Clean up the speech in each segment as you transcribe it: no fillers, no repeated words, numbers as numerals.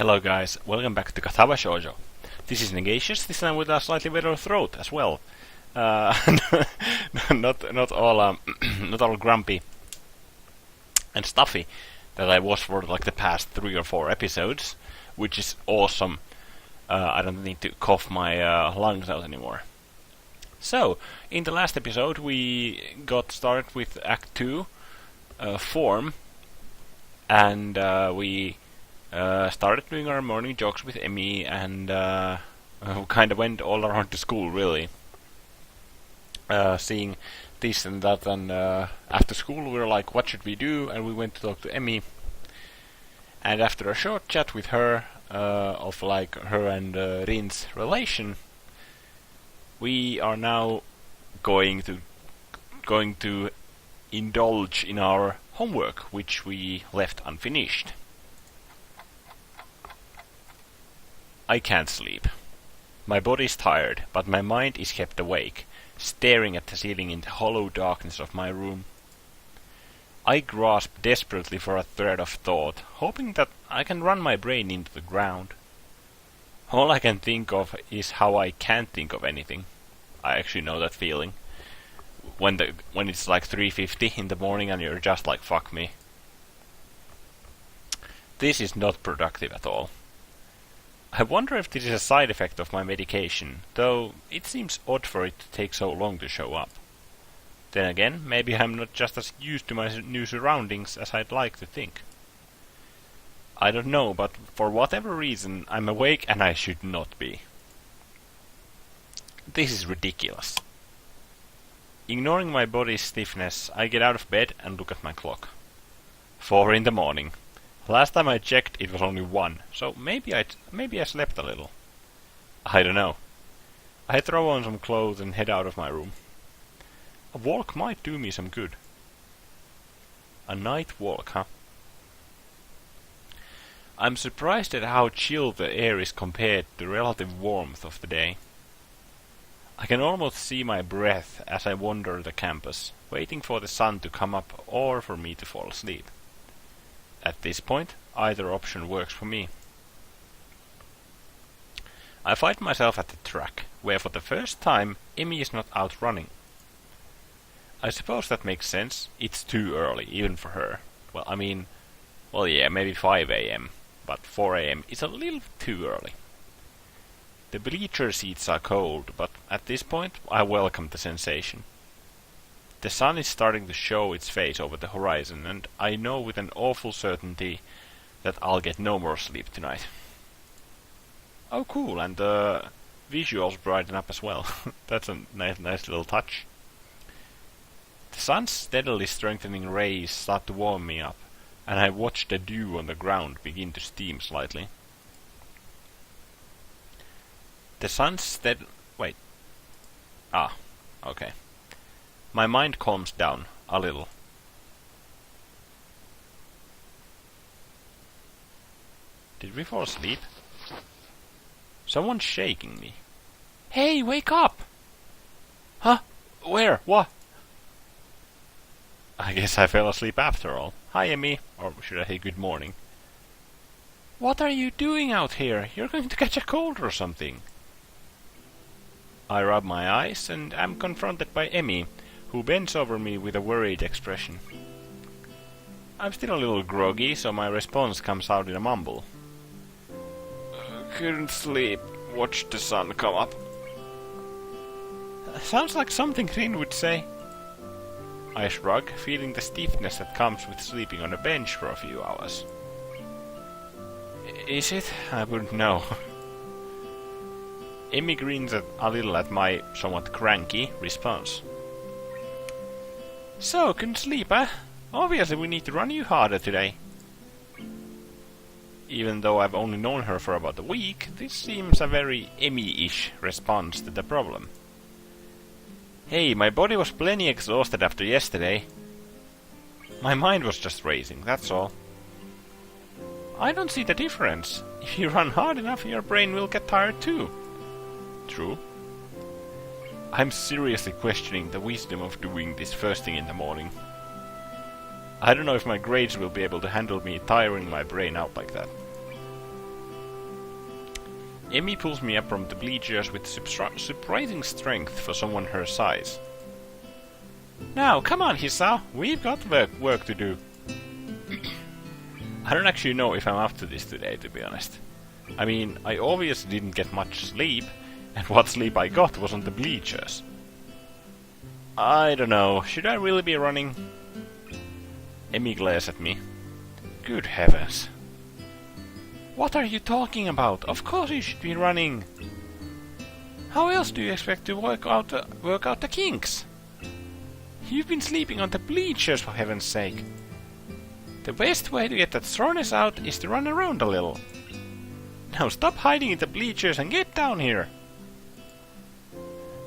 Hello guys, welcome back to Katawa Shoujo. This is Negacious, this time with a slightly better throat as well. Uh, not all not all grumpy and stuffy that I was for like the past 3 or 4 episodes, which is awesome. I don't need to cough my lungs out anymore. So, in the last episode we got started with Act 2, Form, and we started doing our morning jogs with Emmy, and kind of went all around the school, really. Seeing this and that, and after school we were like, what should we do? And we went to talk to Emmy. And after a short chat with her, of like her and Rin's relation, we are now going to indulge in our homework, which we left unfinished. I can't sleep. My body's tired, but my mind is kept awake, staring at the ceiling in the hollow darkness of my room. I grasp desperately for a thread of thought, hoping that I can run my brain into the ground. All I can think of is how I can't think of anything. I actually know that feeling. When it's like 3:50 in the morning and you're just like, fuck me. This is not productive at all. I wonder if this is a side effect of my medication, though it seems odd for it to take so long to show up. Then again, maybe I'm not just as used to my new surroundings as I'd like to think. I don't know, but for whatever reason, I'm awake and I should not be. This is ridiculous. Ignoring my body's stiffness, I get out of bed and look at my clock. 4 in the morning. Last time I checked, it was only 1, so maybe I slept a little. I don't know. I throw on some clothes and head out of my room. A walk might do me some good. A night walk, huh? I'm surprised at how chill the air is compared to the relative warmth of the day. I can almost see my breath as I wander the campus, waiting for the sun to come up or for me to fall asleep. At this point, either option works for me. I find myself at the track, where for the first time Emmy is not out running. I suppose that makes sense. It's too early, even for her. Well yeah, maybe 5 a.m., but 4 a.m. is a little too early. The bleacher seats are cold, but at this point I welcome the sensation. The sun is starting to show its face over the horizon, and I know with an awful certainty that I'll get no more sleep tonight. Oh cool, and the visuals brighten up as well. That's a nice little touch. The sun's steadily strengthening rays start to warm me up, and I watch the dew on the ground begin to steam slightly. The sun's wait. Ah, okay. My mind calms down a little. Did we fall asleep? Someone's shaking me. Hey, wake up! Huh? Where? What? I guess I fell asleep after all. Hi, Emmy. Or should I say good morning? What are you doing out here? You're going to catch a cold or something. I rub my eyes and am confronted by Emmy, who bends over me with a worried expression. I'm still a little groggy, so my response comes out in a mumble. Couldn't sleep. Watched the sun come up. Sounds like something Rin would say. I shrug, feeling the stiffness that comes with sleeping on a bench for a few hours. Is it? I wouldn't know. Emmy grins a little at my somewhat cranky response. So, couldn't sleep, eh? Obviously we need to run you harder today. Even though I've only known her for about a week, this seems a very Emmy-ish response to the problem. Hey, my body was plenty exhausted after yesterday. My mind was just racing, that's all. I don't see the difference. If you run hard enough, your brain will get tired too. True. I'm seriously questioning the wisdom of doing this first thing in the morning. I don't know if my grades will be able to handle me tiring my brain out like that. Emmy pulls me up from the bleachers with surprising strength for someone her size. Now, come on, Hisao, we've got work to do. I don't actually know if I'm up to this today, to be honest. I mean, I obviously didn't get much sleep, and what sleep I got was on the bleachers. I don't know, should I really be running? Emmy glares at me. Good heavens. What are you talking about? Of course you should be running. How else do you expect to work out the kinks? You've been sleeping on the bleachers, for heaven's sake. The best way to get that soreness out is to run around a little. Now stop hiding in the bleachers and get down here.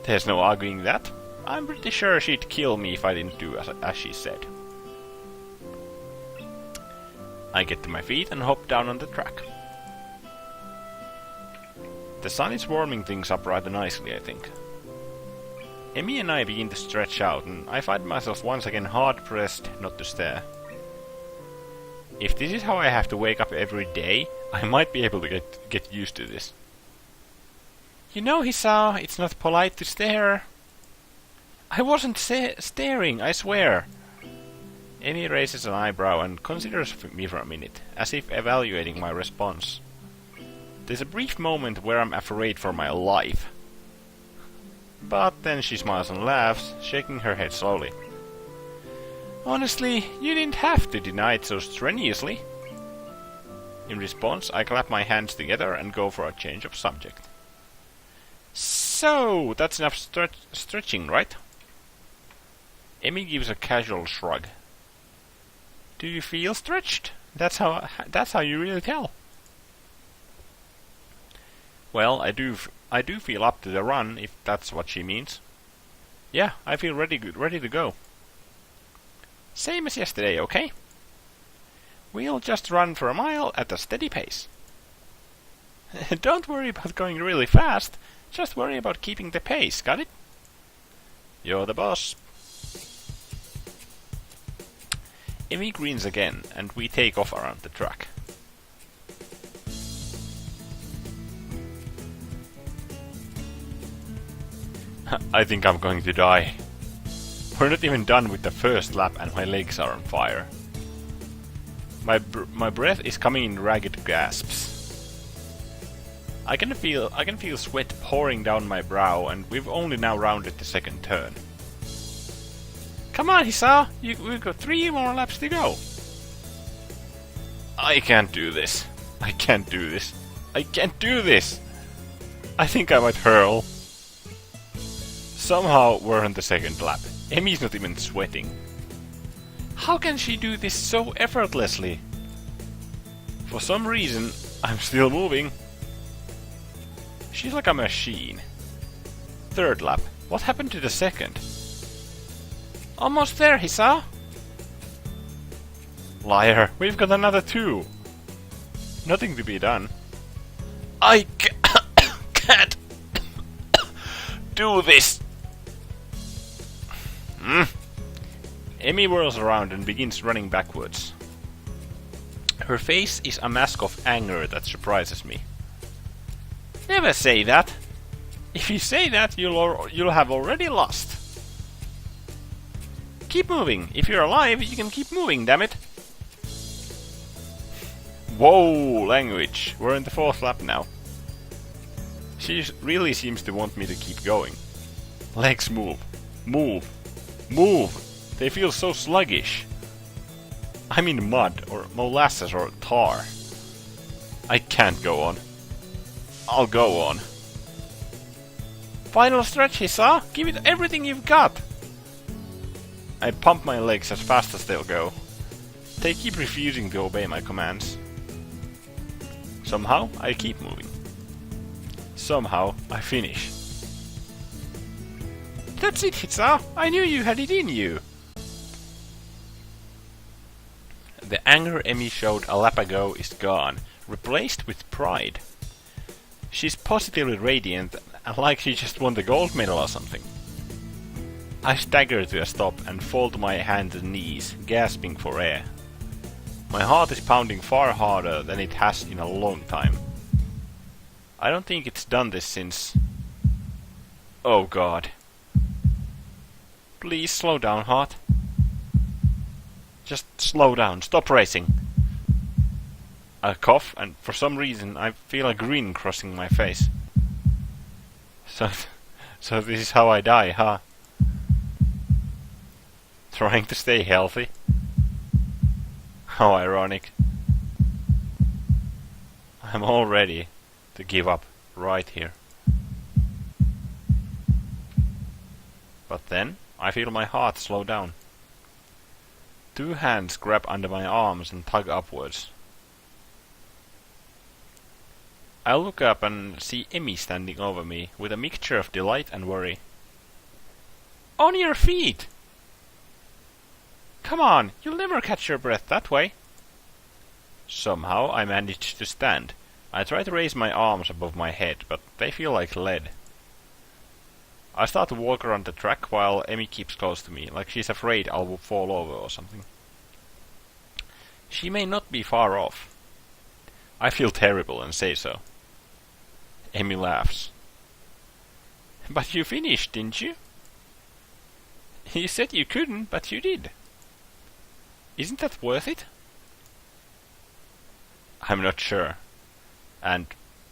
There's no arguing that. I'm pretty sure she'd kill me if I didn't do as she said. I get to my feet and hop down on the track. The sun is warming things up rather nicely, I think. Emmy and I begin to stretch out, and I find myself once again hard-pressed not to stare. If this is how I have to wake up every day, I might be able to get used to this. You know, Hisao, it's not polite to stare. I wasn't staring, I swear. Emmy raises an eyebrow and considers me for a minute, as if evaluating my response. There's a brief moment where I'm afraid for my life. But then she smiles and laughs, shaking her head slowly. Honestly, you didn't have to deny it so strenuously. In response, I clap my hands together and go for a change of subject. So, that's enough stretching, right? Emmy gives a casual shrug. Do you feel stretched? That's how you really tell. Well, I do feel up to the run, if that's what she means. Yeah, I feel ready to go. Same as yesterday, okay? We'll just run for a mile at a steady pace. Don't worry about going really fast, just worry about keeping the pace, got it? You're the boss. Emmy grins again, and we take off around the track. I think I'm going to die. We're not even done with the first lap and my legs are on fire. My breath is coming in ragged gasps. I can feel sweat pouring down my brow, and we've only now rounded the second turn. Come on, Hisao! We've got 3 more laps to go. I can't do this. I can't do this. I can't do this! I think I might hurl. Somehow we're on the second lap. Emmy's not even sweating. How can she do this so effortlessly? For some reason, I'm still moving. She's like a machine. Third lap. What happened to the second? Almost there, Hisao. Liar, we've got another 2. Nothing to be done. I can't do this. Emmy whirls around and begins running backwards. Her face is a mask of anger that surprises me. Never say that. If you say that, you'll have already lost. Keep moving. If you're alive, you can keep moving, damn it. Whoa, language. We're in the 4th lap now. She really seems to want me to keep going. Legs move. Move. Move. They feel so sluggish. I'm in mud, or molasses, or tar. I can't go on. I'll go on. Final stretch, Hisao! Give it everything you've got! I pump my legs as fast as they'll go. They keep refusing to obey my commands. Somehow, I keep moving. Somehow, I finish. That's it, Hisao! I knew you had it in you! The anger Emmy showed a lap ago is gone, replaced with pride. She's positively radiant, like she just won the gold medal or something. I stagger to a stop and fall to my hands and knees, gasping for air. My heart is pounding far harder than it has in a long time. I don't think it's done this since... Oh god. Please slow down, heart. Just slow down, stop racing. I cough, and for some reason I feel a grin crossing my face. So this is how I die, huh? Trying to stay healthy. How ironic. I'm all ready to give up right here. But then I feel my heart slow down. 2 hands grab under my arms and tug upwards. I look up and see Emmy standing over me with a mixture of delight and worry. On your feet! Come on, you'll never catch your breath that way. Somehow I manage to stand. I try to raise my arms above my head, but they feel like lead. I start to walk around the track while Emmy keeps close to me, like she's afraid I'll fall over or something. She may not be far off. I feel terrible and say so. Emmy laughs. But you finished, didn't you? You said you couldn't, but you did. Isn't that worth it? I'm not sure. And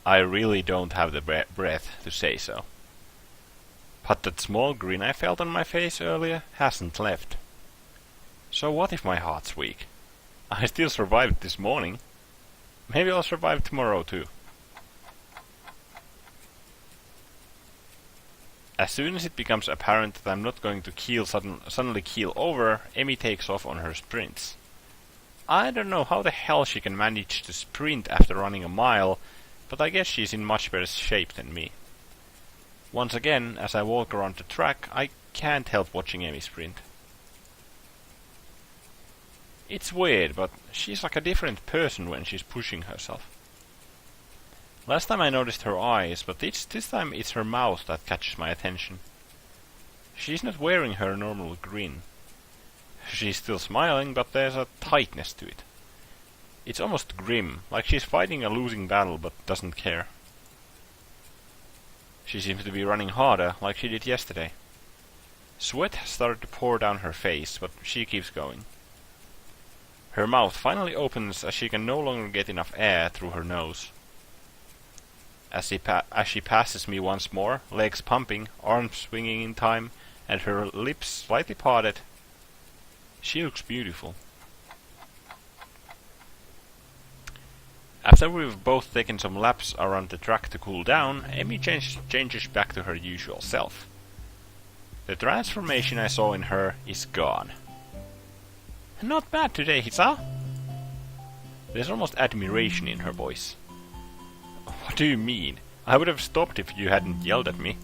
I really don't have the breath to say so. But that small grin I felt on my face earlier hasn't left. So what if my heart's weak? I still survived this morning. Maybe I'll survive tomorrow too. As soon as it becomes apparent that I'm not going to suddenly keel over, Emmy takes off on her sprints. I don't know how the hell she can manage to sprint after running a mile, but I guess she's in much better shape than me. Once again, as I walk around the track, I can't help watching Emmy sprint. It's weird, but she's like a different person when she's pushing herself. Last time I noticed her eyes, but this time it's her mouth that catches my attention. She's not wearing her normal grin. She's still smiling, but there's a tightness to it. It's almost grim, like she's fighting a losing battle but doesn't care. She seems to be running harder, like she did yesterday. Sweat has started to pour down her face, but she keeps going. Her mouth finally opens as she can no longer get enough air through her nose. As she passes me once more, legs pumping, arms swinging in time, and her lips slightly parted, she looks beautiful. After we've both taken some laps around the track to cool down, Emmy changes back to her usual self. The transformation I saw in her is gone. Not bad today, Hisao. There's almost admiration in her voice. What do you mean? I would have stopped if you hadn't yelled at me.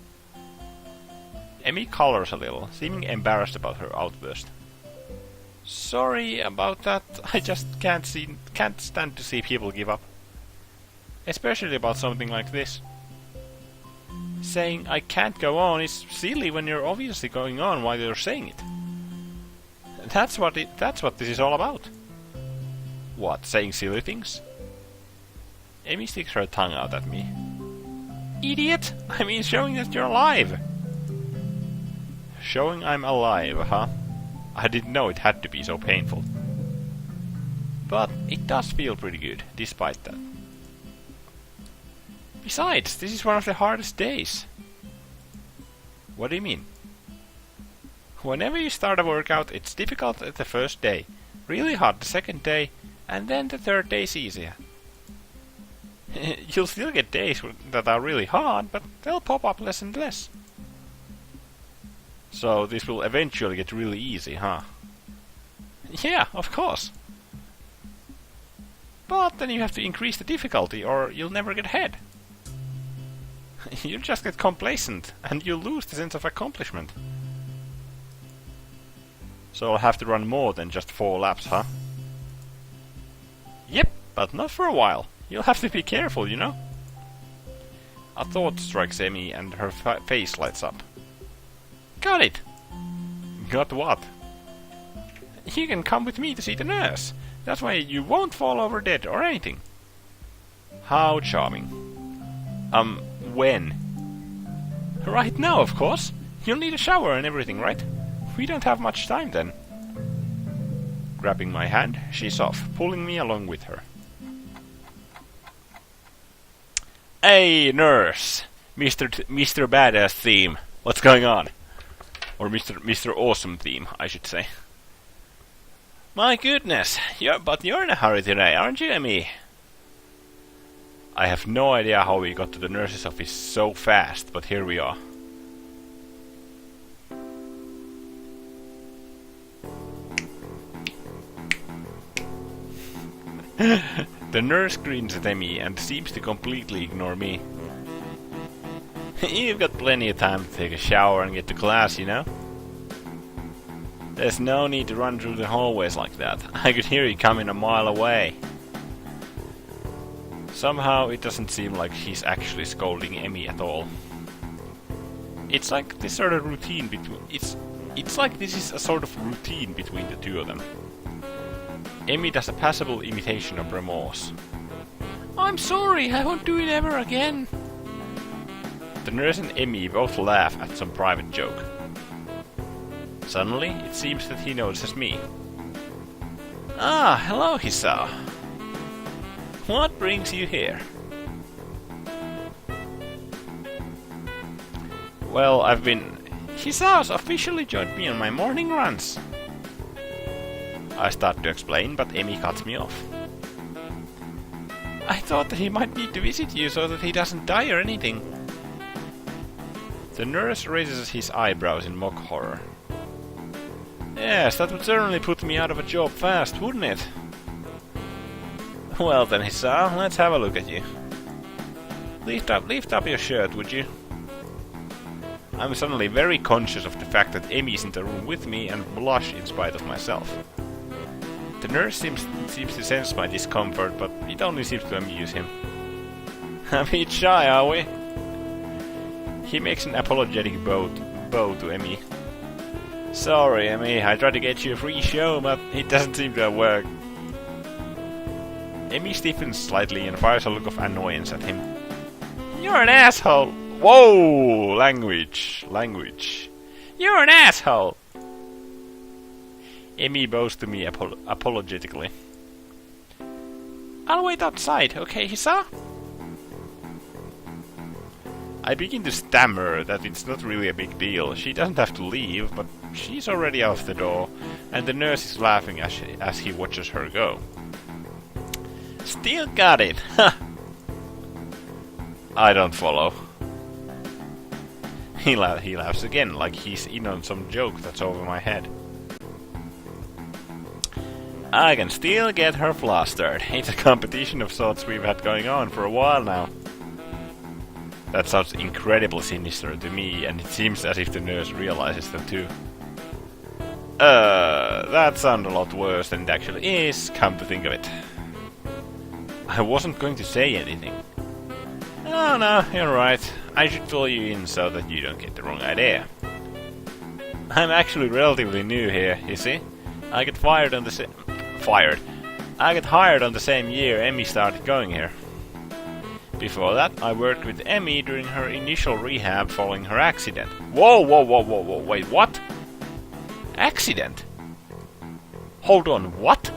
Emmy colors a little, seeming embarrassed about her outburst. Sorry about that. I just can't stand to see people give up. Especially about something like this. Saying I can't go on is silly when you're obviously going on while you're saying it. That's what this is all about. What, saying silly things? Emmy sticks her tongue out at me. Idiot! I mean showing that you're alive! Showing I'm alive, huh? I didn't know it had to be so painful. But it does feel pretty good, despite that. Besides, this is one of the hardest days. What do you mean? Whenever you start a workout, it's difficult at the first day, really hard the second day, and then the third day is easier. You'll still get days that are really hard, but they'll pop up less and less. So this will eventually get really easy, huh? Yeah, of course. But then you have to increase the difficulty or you'll never get ahead. You'll just get complacent and you'll lose the sense of accomplishment. So I'll have to run more than just 4 laps, huh? Yep, but not for a while. You'll have to be careful, you know? A thought strikes Emmy and her face lights up. Got it! Got what? You can come with me to see the nurse. That way you won't fall over dead or anything. How charming. When? Right now, of course. You'll need a shower and everything, right? We don't have much time then. Grabbing my hand, she's off, pulling me along with her. Hey, nurse! Mr. Badass theme. What's going on? Or Mr. Awesome theme, I should say. My goodness, but you're in a hurry today, aren't you, Emmy? I have no idea how we got to the nurse's office so fast, but here we are. The nurse grins at Emmy and seems to completely ignore me. You've got plenty of time to take a shower and get to class, you know? There's no need to run through the hallways like that. I could hear you coming a mile away. Somehow it doesn't seem like he's actually scolding Emmy at all. It's like this sort of routine between... It's like this is a sort of routine between the two of them. Emmy does a passable imitation of remorse. I'm sorry, I won't do it ever again. The nurse and Emmy both laugh at some private joke. Suddenly, it seems that he notices me. Ah, hello, Hisao. What brings you here? Well, Hisao's officially joined me on my morning runs. I start to explain, but Emmy cuts me off. I thought that he might need to visit you so that he doesn't die or anything. The nurse raises his eyebrows in mock horror. Yes, that would certainly put me out of a job fast, wouldn't it? Well then, Hisao, let's have a look at you. Lift up your shirt, would you? I'm suddenly very conscious of the fact that Emmy's in the room with me and blush in spite of myself. The nurse seems to sense my discomfort, but it only seems to amuse him. A bit shy, are we? He makes an apologetic bow to Emmy. Sorry, Emmy, I tried to get you a free show, but it doesn't seem to have worked. Emmy stiffens slightly and fires a look of annoyance at him. You're an asshole! Whoa! Language. You're an asshole! Emmy bows to me apologetically. I'll wait outside, okay, Hisao? I begin to stammer that it's not really a big deal. She doesn't have to leave, but she's already out the door, and the nurse is laughing as he watches her go. Still got it, ha! I don't follow. He laughs again, like he's in on some joke that's over my head. I can still get her flustered. It's a competition of sorts we've had going on for a while now. That sounds incredibly sinister to me, and it seems as if the nurse realizes that too. That sounds a lot worse than it actually is, come to think of it. I wasn't going to say anything. Oh no, you're right. I should fill you in so that you don't get the wrong idea. I'm actually relatively new here, you see. I got hired on the same year Emmy started going here. Before that, I worked with Emmy during her initial rehab following her accident. Whoa, wait, what? Accident? Hold on, what?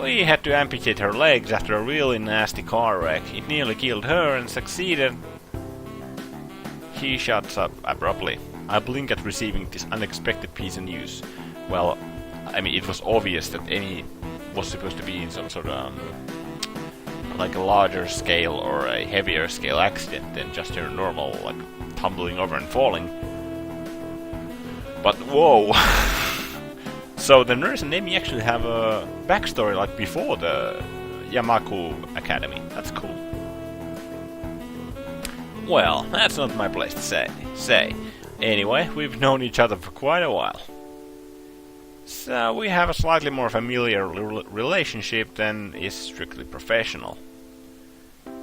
We had to amputate her legs after a really nasty car wreck. It nearly killed her and succeeded. He shuts up abruptly. I blink at receiving this unexpected piece of news. Well, I mean, it was obvious that Emmy was supposed to be in some sort of like a larger scale or a heavier scale accident than just your normal like tumbling over and falling. But whoa! So the nurse and Emmy actually have a backstory like before the Yamaku Academy. That's cool. Well, that's not my place to say. Anyway, we've known each other for quite a while. So we have a slightly more familiar relationship than is strictly professional.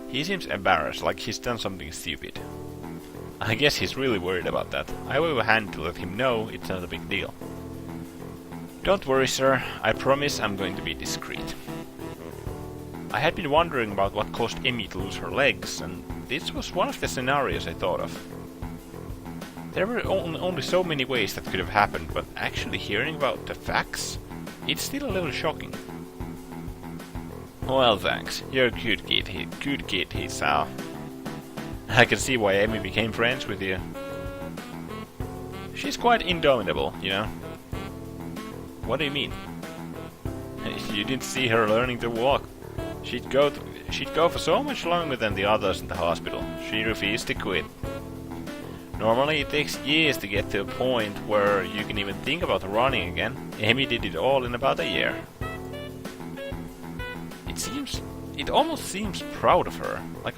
He seems embarrassed, like he's done something stupid. I guess he's really worried about that. I wave a hand to let him know it's not a big deal. Don't worry, sir. I promise I'm going to be discreet. I had been wondering about what caused Emmy to lose her legs, and this was one of the scenarios I thought of. There were only so many ways that could have happened, but actually hearing about the facts, it's still a little shocking. Well, thanks. You're a good kid, Hisao. I can see why Emmy became friends with you. She's quite indomitable, you know. What do you mean? You didn't see her learning to walk. She'd go for so much longer than the others in the hospital. She refused to quit. Normally it takes years to get to a point where you can even think about running again. Emmy did it all in about a year. It almost seems proud of her, like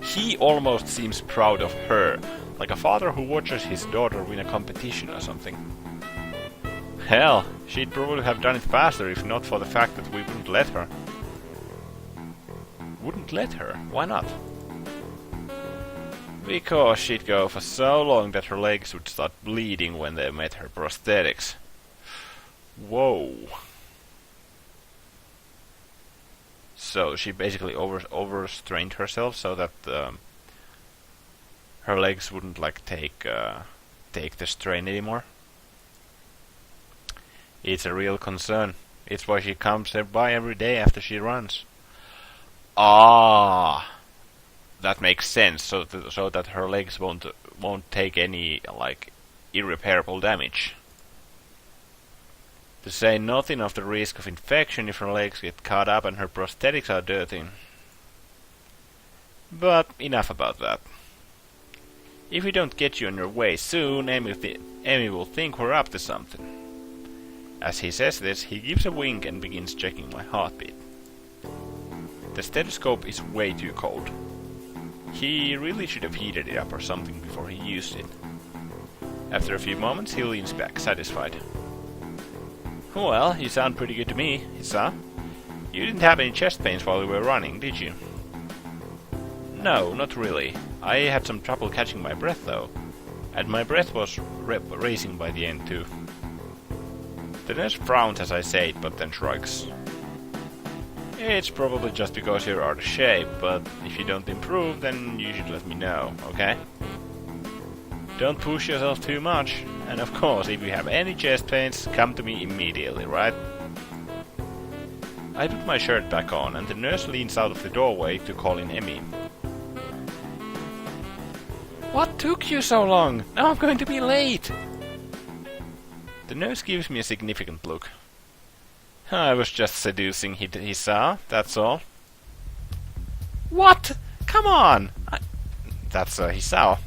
he almost seems proud of her, like a father who watches his daughter win a competition or something. Hell, she'd probably have done it faster if not for the fact that we wouldn't let her. Wouldn't let her? Why not? Because she'd go for so long that her legs would start bleeding when they met her prosthetics. Whoa. So she basically overstrained herself so that her legs wouldn't like take the strain anymore. It's a real concern. It's why she comes by every day after she runs. Ah, that makes sense. So that her legs won't take any like irreparable damage. To say nothing of the risk of infection if her legs get caught up and her prosthetics are dirty. But enough about that. If we don't get you on your way soon, Emmy will think we're up to something. As he says this, he gives a wink and begins checking my heartbeat. The stethoscope is way too cold. He really should have heated it up or something before he used it. After a few moments, he leans back, satisfied. Well, you sound pretty good to me, Hisao. You didn't have any chest pains while we were running, did you? No, not really. I had some trouble catching my breath though, and my breath was racing by the end too. The nurse frowns as I say it, but then shrugs. It's probably just because you're out of shape, but if you don't improve, then you should let me know, okay? Don't push yourself too much, and of course, if you have any chest pains, come to me immediately, right? I put my shirt back on, and the nurse leans out of the doorway to call in Emmy. What took you so long? Now I'm going to be late! The nurse gives me a significant look. I was just seducing Hisao, that's all. What? Come on! That's Hisao.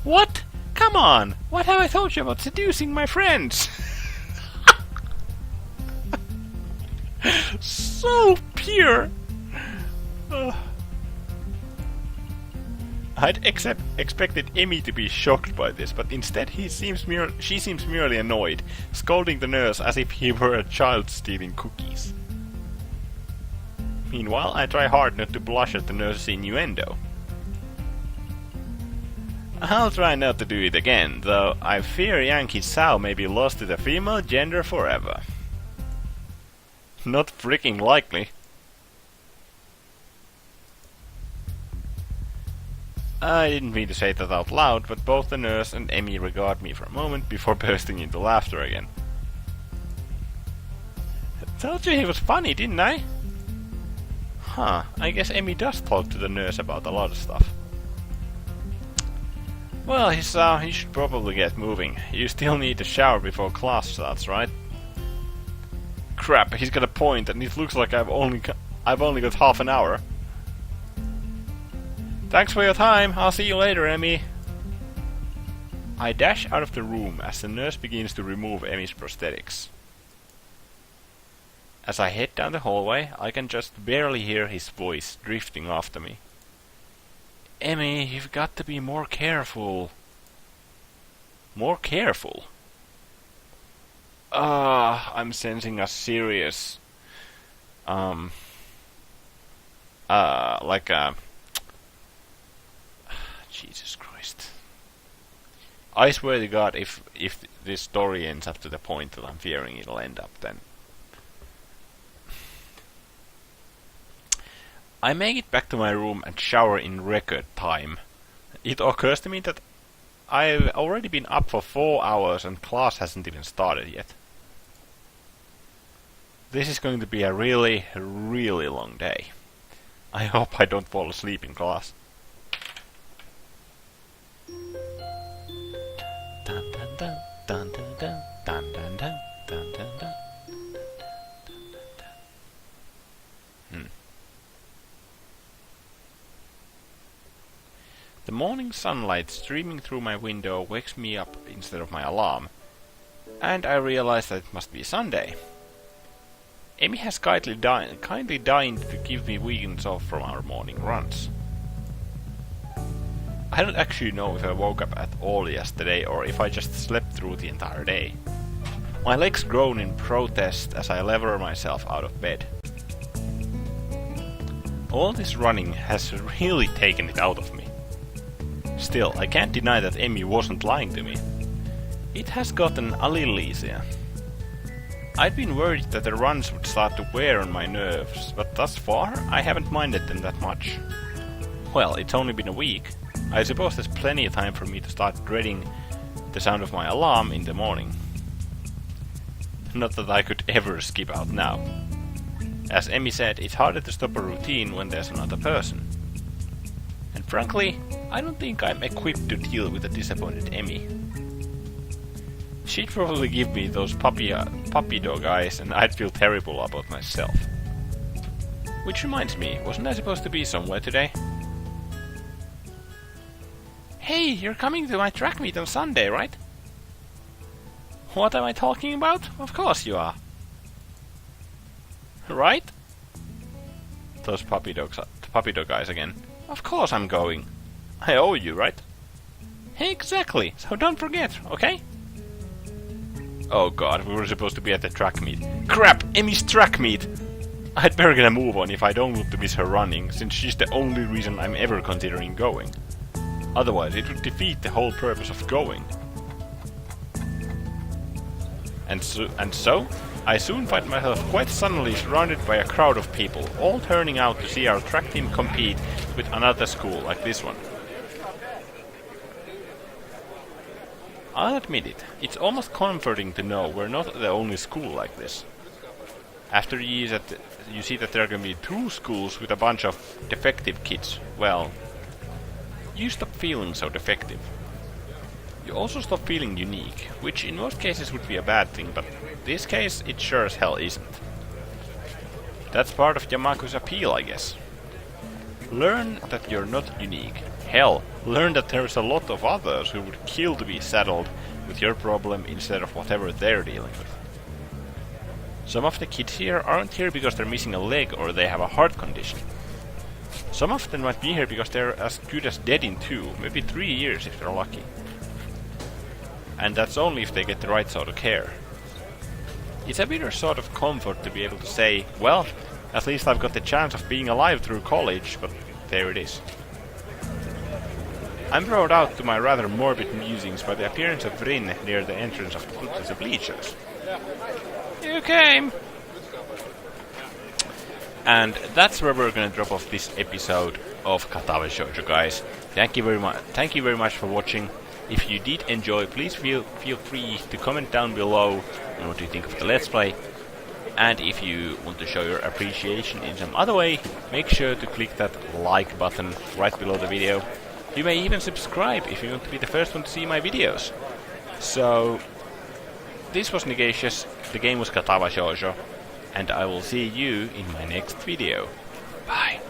What? Come on! What have I told you about seducing my friends? So pure! I'd expected Emmy to be shocked by this, but instead she seems merely annoyed, scolding the nurse as if he were a child stealing cookies. Meanwhile, I try hard not to blush at the nurse's innuendo. I'll try not to do it again, though I fear young Hisao may be lost to the female gender forever. Not freaking likely. I didn't mean to say that out loud, but both the nurse and Emmy regard me for a moment before bursting into laughter again. I told you he was funny, didn't I? Huh, I guess Emmy does talk to the nurse about a lot of stuff. Well, Hisao, you should probably get moving. You still need a shower before class starts, right? Crap, he's got a point, and it looks like I've only got half an hour. Thanks for your time. I'll see you later, Emmy. I dash out of the room as the nurse begins to remove Emmy's prosthetics. As I head down the hallway, I can just barely hear his voice drifting after me. Emmy, you've got to be more careful. More careful? I'm sensing a serious... Jesus Christ. I swear to God, if this story ends up to the point that I'm fearing it'll end up, then... I make it back to my room and shower in record time. It occurs to me that I've already been up for 4 hours and class hasn't even started yet. This is going to be a really, really long day. I hope I don't fall asleep in class. Dun dun dun dun dun dun dun dun dun dun dun dun. The morning sunlight streaming through my window wakes me up instead of my alarm, and I realize that it must be Sunday. Amy has kindly deigned to give me weekends off from our morning runs. I don't actually know if I woke up at all yesterday or if I just slept through the entire day. My legs groan in protest as I lever myself out of bed. All this running has really taken it out of me. Still, I can't deny that Amy wasn't lying to me. It has gotten a little easier. I'd been worried that the runs would start to wear on my nerves, but thus far I haven't minded them that much. Well, it's only been a week. I suppose there's plenty of time for me to start dreading the sound of my alarm in the morning. Not that I could ever skip out now. As Emmy said, it's harder to stop a routine when there's another person. And frankly, I don't think I'm equipped to deal with a disappointed Emmy. She'd probably give me those puppy dog eyes and I'd feel terrible about myself. Which reminds me, wasn't I supposed to be somewhere today? Hey, you're coming to my track meet on Sunday, right? What am I talking about? Of course you are. Right? Those puppy dog eyes again. Of course I'm going. I owe you, right? Exactly, so don't forget, okay? Oh god, we were supposed to be at the track meet. Crap! Emmy's track meet! I'd better get a move on if I don't want to miss her running, since she's the only reason I'm ever considering going. Otherwise, it would defeat the whole purpose of going. And so, I soon find myself quite suddenly surrounded by a crowd of people, all turning out to see our track team compete with another school like this one. I'll admit it, it's almost comforting to know we're not the only school like this. After years you see that there are going to be 2 schools with a bunch of defective kids, well, you stop feeling so defective. You also stop feeling unique, which in most cases would be a bad thing, but in this case it sure as hell isn't. That's part of Yamaku's appeal, I guess. Learn that you're not unique. Hell, learn that there's a lot of others who would kill to be saddled with your problem instead of whatever they're dealing with. Some of the kids here aren't here because they're missing a leg or they have a heart condition. Some of them might be here because they're as good as dead in 2, maybe 3 years if they're lucky. And that's only if they get the right sort of care. It's a bitter sort of comfort to be able to say, well, at least I've got the chance of being alive through college, but there it is. I'm brought out to my rather morbid musings by the appearance of Rin near the entrance of the bleachers. You came! And that's where we're going to drop off this episode of Katawa Shoujo, guys. Thank you very much for watching. If you did enjoy, please feel free to comment down below on what you think of the Let's Play. And if you want to show your appreciation in some other way, make sure to click that like button right below the video. You may even subscribe if you want to be the first one to see my videos. So, this was Negacious, the game was Katawa Shoujo, and I will see you in my next video. Bye.